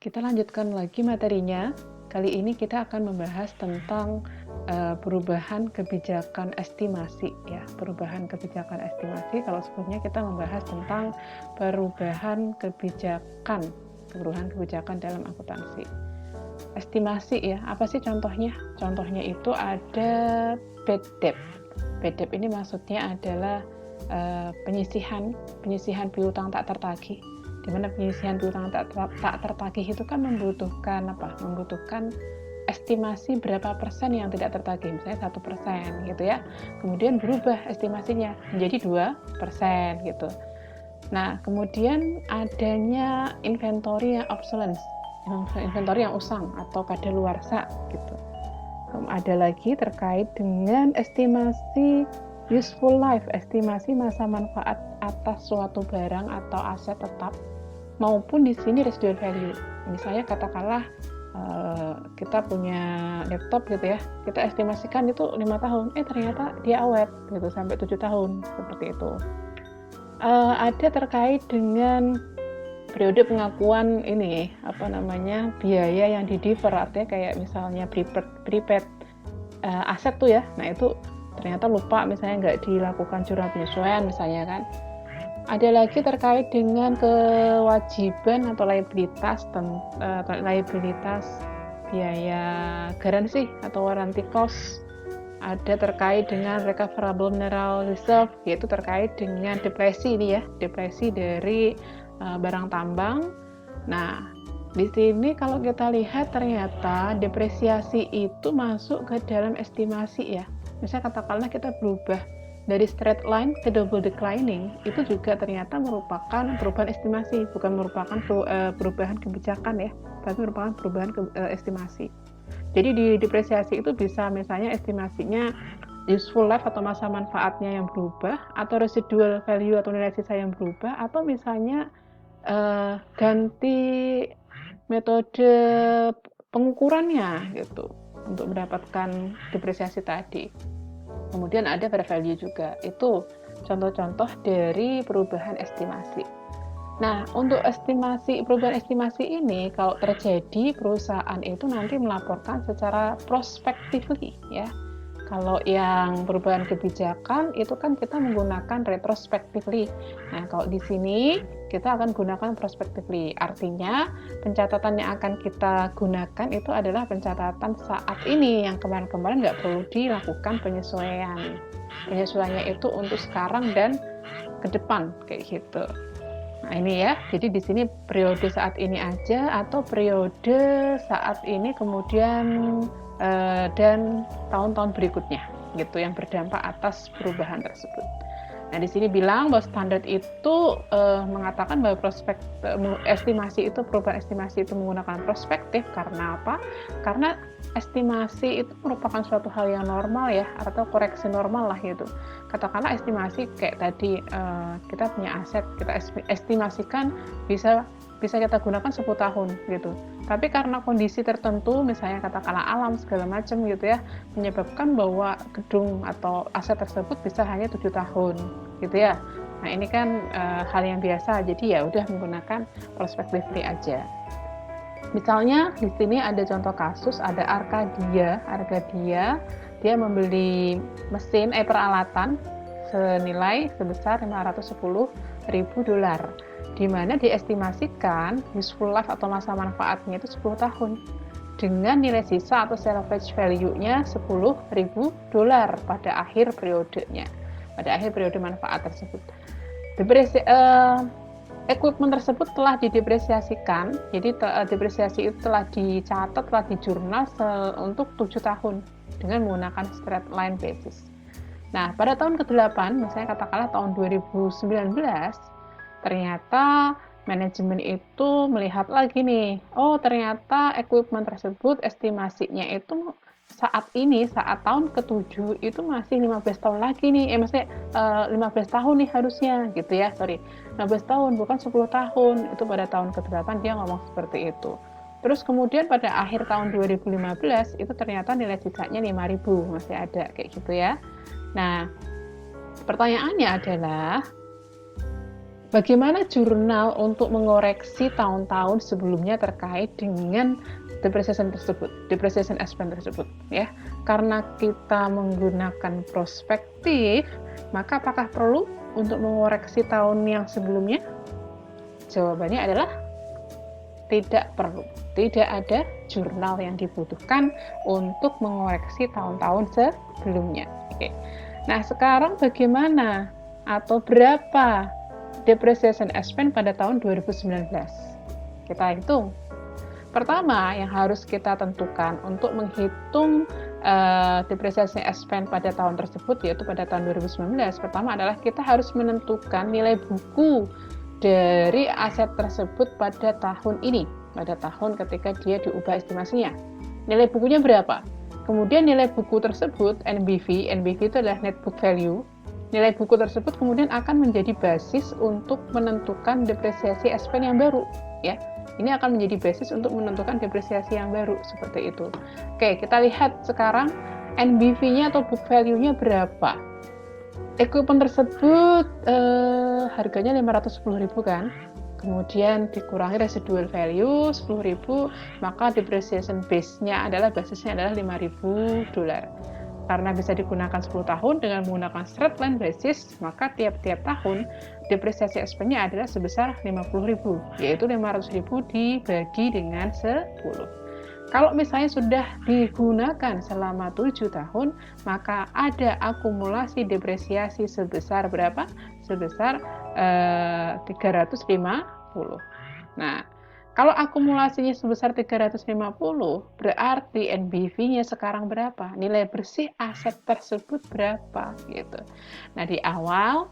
Kita lanjutkan lagi materinya. Kali ini kita akan membahas tentang perubahan kebijakan estimasi ya. Perubahan kebijakan estimasi, kalau sebelumnya kita membahas tentang perubahan kebijakan dalam akuntansi. Estimasi ya, apa sih contohnya? Contohnya itu ada bad debt. Bad debt ini maksudnya adalah penyisihan piutang tak tertagih, di mana penyisihan piutang tak tertagih itu kan membutuhkan estimasi berapa persen yang tidak tertagih, misalnya 1% gitu ya, kemudian berubah estimasinya menjadi 2% gitu. Nah, kemudian adanya inventory yang obsolescence, inventory yang usang atau kadaluarsa gitu. Ada lagi terkait dengan estimasi useful life, estimasi masa manfaat atas suatu barang atau aset tetap, maupun di sini residual value. Misalnya katakanlah kita punya laptop gitu ya, kita estimasikan itu 5 tahun, ternyata dia awet gitu sampai 7 tahun, seperti itu. Ada terkait dengan periode pengakuan ini, biaya yang di-defer, artinya kayak misalnya prepaid aset tuh ya, nah itu ternyata lupa misalnya nggak dilakukan jurnal penyesuaian misalnya kan. Ada lagi terkait dengan kewajiban atau liabilitas biaya garansi atau warranty cost. Ada terkait dengan recoverable mineral reserve, yaitu terkait dengan depresi ini ya, depresi dari barang tambang. Nah, di sini kalau kita lihat ternyata depresiasi itu masuk ke dalam estimasi ya. Misalnya katakanlah kita berubah dari straight line ke double declining, itu juga ternyata merupakan perubahan estimasi, bukan merupakan perubahan kebijakan ya, tapi merupakan perubahan estimasi. Jadi di depresiasi itu bisa misalnya estimasinya useful life atau masa manfaatnya yang berubah, atau residual value atau nilai sisa yang berubah, atau misalnya ganti metode pengukurannya gitu untuk mendapatkan depresiasi tadi. Kemudian ada fair value juga. Itu contoh-contoh dari perubahan estimasi. Nah, untuk perubahan estimasi ini kalau terjadi, perusahaan itu nanti melaporkan secara prospectively ya. Kalau yang perubahan kebijakan itu kan kita menggunakan retrospectively. Nah, kalau di sini kita akan gunakan prospectively. Artinya pencatatan yang akan kita gunakan itu adalah pencatatan saat ini, yang kemarin-kemarin nggak perlu dilakukan penyesuaian. Penyesuaiannya itu untuk sekarang dan ke depan kayak gitu. Nah, ini ya. Jadi di sini periode saat ini aja atau periode saat ini kemudian dan tahun-tahun berikutnya gitu yang berdampak atas perubahan tersebut. Nah, di sini bilang bahwa standar itu mengatakan bahwa perubahan estimasi itu menggunakan prospektif. Karena apa? Karena estimasi itu merupakan suatu hal yang normal ya, atau koreksi normal lah gitu. Katakanlah estimasi kayak tadi, kita punya aset, kita estimasikan bisa kita gunakan 10 tahun gitu. Tapi karena kondisi tertentu, misalnya katakanlah alam segala macam gitu ya, menyebabkan bahwa gedung atau aset tersebut bisa hanya 7 tahun gitu ya. Nah, ini kan hal yang biasa, jadi ya udah menggunakan prospectively aja. Misalnya di sini ada contoh kasus, ada Arcadia, dia membeli peralatan senilai sebesar $510.000, di mana diestimasikan useful life atau masa manfaatnya itu 10 tahun dengan nilai sisa atau salvage value-nya $10.000 pada akhir periodenya, pada akhir periode manfaat tersebut. Equipment tersebut telah didepresiasikan, jadi depresiasi itu telah dicatat, telah dijurnal untuk 7 tahun dengan menggunakan straight line basis. Nah, pada tahun ke-8, misalnya katakanlah tahun 2019, ternyata manajemen itu melihat lagi nih, ternyata equipment tersebut estimasinya itu saat tahun ke-7 itu masih 15 tahun lagi nih, 15 tahun nih harusnya gitu ya, 15 tahun bukan 10 tahun, itu pada tahun ke-8 dia ngomong seperti itu. Terus kemudian pada akhir tahun 2015 itu ternyata nilai sisanya 5.000 masih ada kayak gitu ya. Nah, pertanyaannya adalah Bagaimana jurnal untuk mengoreksi tahun-tahun sebelumnya terkait dengan depreciation tersebut, depreciation expense tersebut, ya? Karena kita menggunakan prospektif, maka apakah perlu untuk mengoreksi tahun yang sebelumnya? Jawabannya adalah tidak perlu. Tidak ada jurnal yang dibutuhkan untuk mengoreksi tahun-tahun sebelumnya. Oke. Nah, sekarang bagaimana atau berapa depreciation expense pada tahun 2019? Kita hitung. Pertama, yang harus kita tentukan untuk menghitung depreciation expense pada tahun tersebut, yaitu pada tahun 2019, pertama adalah kita harus menentukan nilai buku dari aset tersebut pada tahun ini, pada tahun ketika dia diubah estimasinya. Nilai bukunya berapa? Kemudian nilai buku tersebut, NBV itu adalah net book value. Nilai buku tersebut kemudian akan menjadi basis untuk menentukan depresiasi expense yang baru, ya. Ini akan menjadi basis untuk menentukan depresiasi yang baru, seperti itu. Oke, kita lihat sekarang NBV-nya atau book value-nya berapa. Equipment tersebut harganya 510.000 kan, kemudian dikurangi residual value 10.000, maka depreciation base-nya adalah basisnya adalah $5.000. Karena bisa digunakan 10 tahun dengan menggunakan straight line basis, maka tiap-tiap tahun depresiasi expense-nya adalah sebesar 50.000, yaitu 500.000 dibagi dengan 10. Kalau misalnya sudah digunakan selama 7 tahun, maka ada akumulasi depresiasi sebesar berapa? Sebesar 350. Nah, kalau akumulasinya sebesar 350, berarti NBV-nya sekarang berapa? Nilai bersih aset tersebut berapa? Gitu. Nah, di awal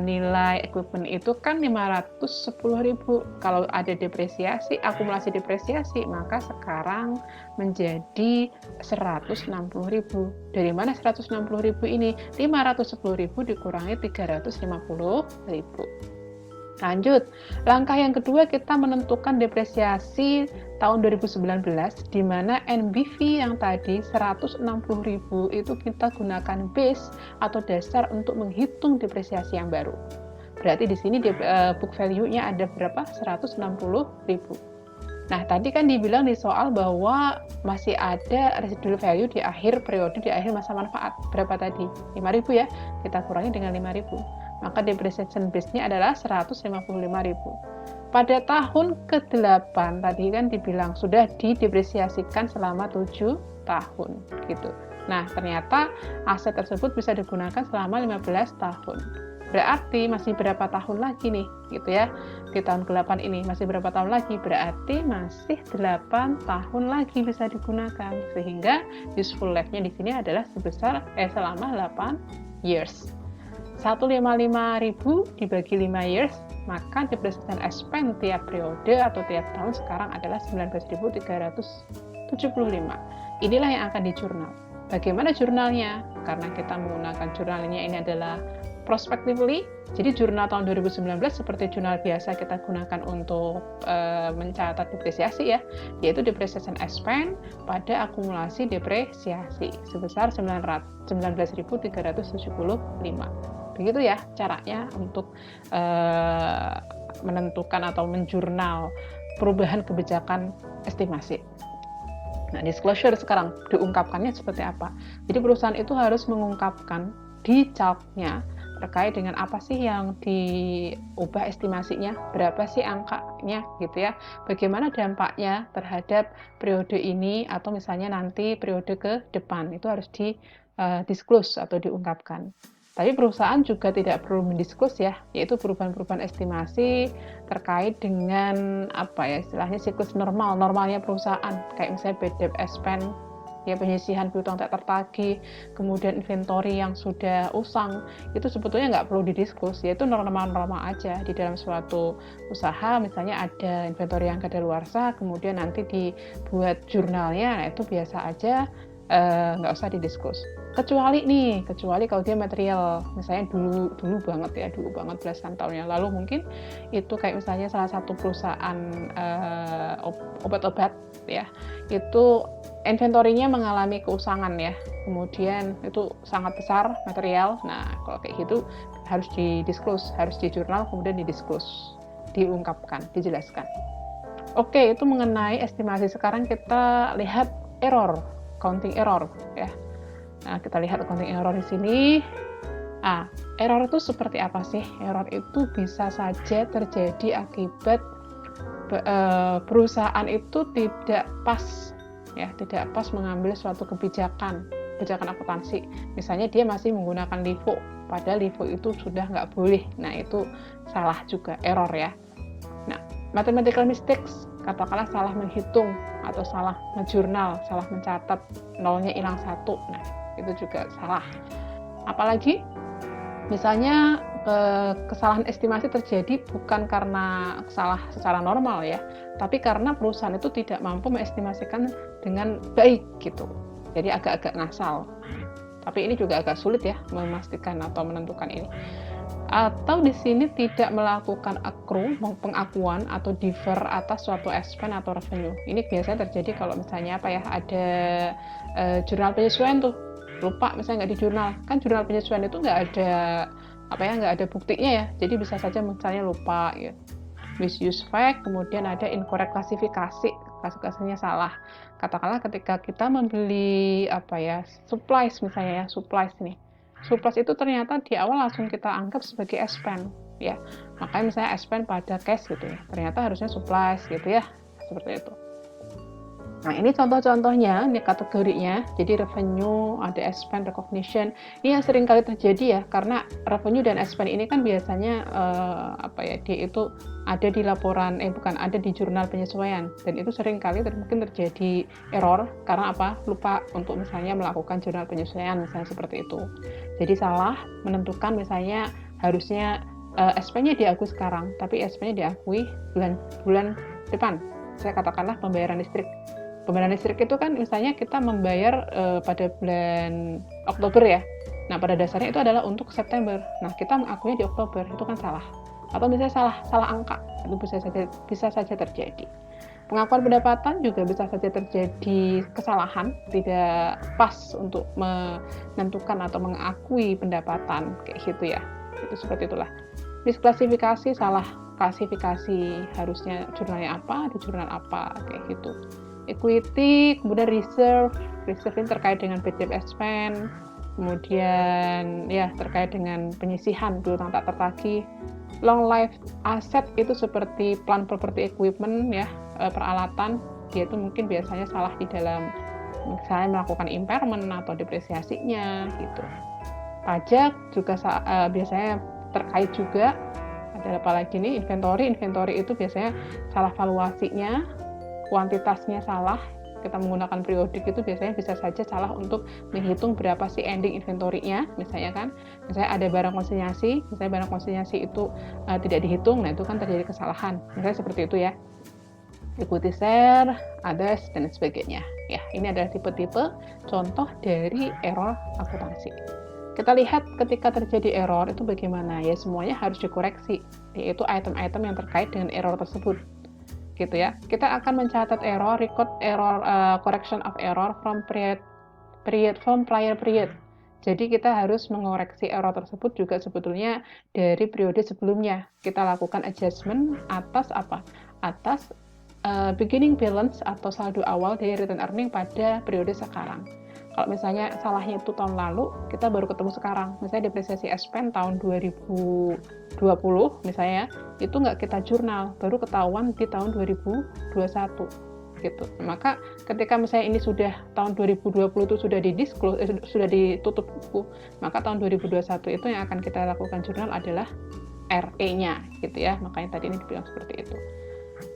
nilai equipment itu kan 510.000. Kalau ada depresiasi, akumulasi depresiasi, maka sekarang menjadi 160.000. Dari mana 160.000 ini? 510.000 dikurangi 350.000. Lanjut, langkah yang kedua kita menentukan depresiasi tahun 2019, di mana NBV yang tadi 160.000 itu kita gunakan base atau dasar untuk menghitung depresiasi yang baru. Berarti di sini book value-nya ada berapa? 160.000. Nah, tadi kan dibilang di soal bahwa masih ada residual value di akhir periode, di akhir masa manfaat. Berapa tadi? 5.000 ya, kita kurangi dengan 5.000. Maka depreciation base-nya adalah 155.000. Pada tahun ke-8 tadi kan dibilang sudah didepresiasikan selama 7 tahun gitu. Nah, ternyata aset tersebut bisa digunakan selama 15 tahun. Berarti masih berapa tahun lagi nih gitu ya. Di tahun ke-8 ini masih berapa tahun lagi? Berarti masih 8 tahun lagi bisa digunakan. Sehingga useful life-nya di sini adalah selama 8 years. 155.000 dibagi 5 years, maka depreciation expense tiap periode atau tiap tahun sekarang adalah 19.375. Inilah yang akan dijurnal. Bagaimana jurnalnya? Karena kita menggunakan jurnalnya ini adalah prospectively, jadi jurnal tahun 2019 seperti jurnal biasa kita gunakan untuk mencatat depresiasi ya, yaitu depreciation expense pada akumulasi depresiasi sebesar 19.375. Begitu ya caranya untuk menentukan atau menjurnal perubahan kebijakan estimasi. Nah, disclosure sekarang diungkapkannya seperti apa? Jadi perusahaan itu harus mengungkapkan di chart-nya terkait dengan apa sih yang diubah estimasinya, berapa sih angkanya gitu ya, bagaimana dampaknya terhadap periode ini atau misalnya nanti periode ke depan, itu harus disclose atau diungkapkan. Tapi perusahaan juga tidak perlu mendisclose ya, yaitu perubahan-perubahan estimasi terkait dengan apa ya istilahnya siklus normalnya perusahaan, kayak misalnya bad debt expense, ya penyisihan piutang tak tertagih, kemudian inventory yang sudah usang, itu sebetulnya nggak perlu didiskus, yaitu normal-normal aja di dalam suatu usaha. Misalnya ada inventory yang kadaluarsa, kemudian nanti dibuat jurnalnya, nah itu biasa aja, nggak usah didiskus. Kecuali kalau dia material, misalnya dulu banget belasan tahun yang lalu mungkin itu kayak misalnya salah satu perusahaan obat-obat ya, itu inventory-nya mengalami keusangan ya, kemudian itu sangat besar material. Nah, kalau kayak gitu harus di-disclose, harus di jurnal kemudian di-disclose, diungkapkan, dijelaskan. Oke, itu mengenai estimasi. Sekarang kita lihat error, counting error ya. Nah, kita lihat counting error di sini. Error itu seperti apa sih? Error itu bisa saja terjadi akibat perusahaan itu tidak pas ya, tidak pas mengambil suatu kebijakan akuntansi. Misalnya dia masih menggunakan LIFO, padahal LIFO itu sudah nggak boleh. Nah, itu salah juga, error ya. Nah, mathematical mistakes, katakanlah salah menghitung atau salah ngejurnal, salah mencatat, nolnya hilang 1. Nah, itu juga salah. Apalagi misalnya kesalahan estimasi terjadi bukan karena salah secara normal ya, tapi karena perusahaan itu tidak mampu mengestimasikan dengan baik gitu. Jadi agak-agak ngasal. Tapi ini juga agak sulit ya memastikan atau menentukan ini. Atau di sini tidak melakukan accrue, pengakuan atau defer atas suatu expense atau revenue. Ini biasanya terjadi kalau misalnya apa ya, ada jurnal penyesuaian tuh, lupa misalnya nggak di jurnal. Kan jurnal penyesuaian itu nggak ada nggak ada buktinya ya. Jadi bisa saja misalnya lupa ya. Misuse fact, kemudian ada incorrect klasifikasinya salah. Katakanlah ketika kita membeli supplies misalnya ya, supplies itu ternyata di awal langsung kita anggap sebagai expense ya. Makanya misalnya expense pada cash gitu ya. Ternyata harusnya supplies gitu ya. Seperti itu. Nah, ini contoh-contohnya, ini kategorinya. Jadi revenue, ada expense recognition. Ini yang sering kali terjadi ya, karena revenue dan expense ini kan biasanya dia itu ada di laporan, ada di jurnal penyesuaian. Dan itu sering kali mungkin terjadi error, karena lupa untuk misalnya melakukan jurnal penyesuaian, misalnya seperti itu. Jadi salah menentukan misalnya harusnya expense-nya diakui sekarang, tapi expense-nya diakui bulan depan. Saya katakanlah pembayaran listrik. Pembayaran listrik itu kan misalnya kita membayar pada bulan Oktober ya. Nah, pada dasarnya itu adalah untuk September. Nah, kita mengakuinya di Oktober, itu kan salah. Atau misalnya salah angka, itu bisa saja terjadi. Pengakuan pendapatan juga bisa saja terjadi kesalahan, tidak pas untuk menentukan atau mengakui pendapatan kayak gitu ya. Itu seperti itulah. Misklasifikasi, salah klasifikasi, harusnya jurnalnya apa, di jurnal apa, kayak gitu. Equity, kemudian reserve ini terkait dengan budget expense, kemudian ya terkait dengan penyisihan piutang tak tertagih. Long life asset itu seperti plant property equipment ya, peralatan, dia itu mungkin biasanya salah di dalam misalnya melakukan impairment atau depresiasinya gitu. Pajak juga biasanya terkait juga. Ada apa lagi nih, inventory itu biasanya salah valuasinya, kuantitasnya salah. Kita menggunakan periodik itu biasanya bisa saja salah untuk menghitung berapa sih ending inventory-nya, misalnya ada barang konsinyasi, misalnya barang konsinyasi itu tidak dihitung, nah itu kan terjadi kesalahan, misalnya seperti itu ya. Equity share, others, dan sebagainya ya. Ini adalah tipe-tipe contoh dari error akuntansi. Kita lihat ketika terjadi error itu bagaimana ya, semuanya harus dikoreksi, yaitu item-item yang terkait dengan error tersebut gitu ya. Kita akan mencatat error, record error, correction of error from prior period. Jadi kita harus mengoreksi error tersebut juga sebetulnya dari periode sebelumnya. Kita lakukan adjustment atas atas beginning balance atau saldo awal dari return earning pada periode sekarang. Kalau misalnya salahnya itu tahun lalu, kita baru ketemu sekarang. Misalnya depresiasi expense tahun 2020, misalnya, itu nggak kita jurnal, baru ketahuan di tahun 2021. Gitu. Maka ketika misalnya ini sudah tahun 2020 itu sudah di-disclose, sudah ditutup buku, maka tahun 2021 itu yang akan kita lakukan jurnal adalah RE-nya, gitu ya. Makanya tadi ini dibilang seperti itu.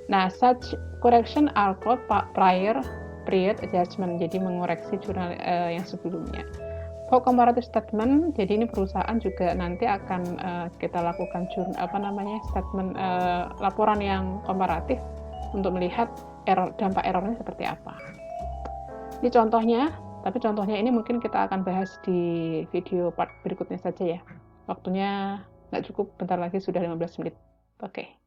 Nah, such correction are called prior period adjustment, jadi mengoreksi jurnal yang sebelumnya. For comparative statement, jadi ini perusahaan juga nanti akan kita lakukan statement laporan yang komparatif untuk melihat dampak errornya seperti apa. Ini contohnya, tapi contohnya ini mungkin kita akan bahas di video part berikutnya saja ya. Waktunya nggak cukup, bentar lagi sudah 15 menit. Oke.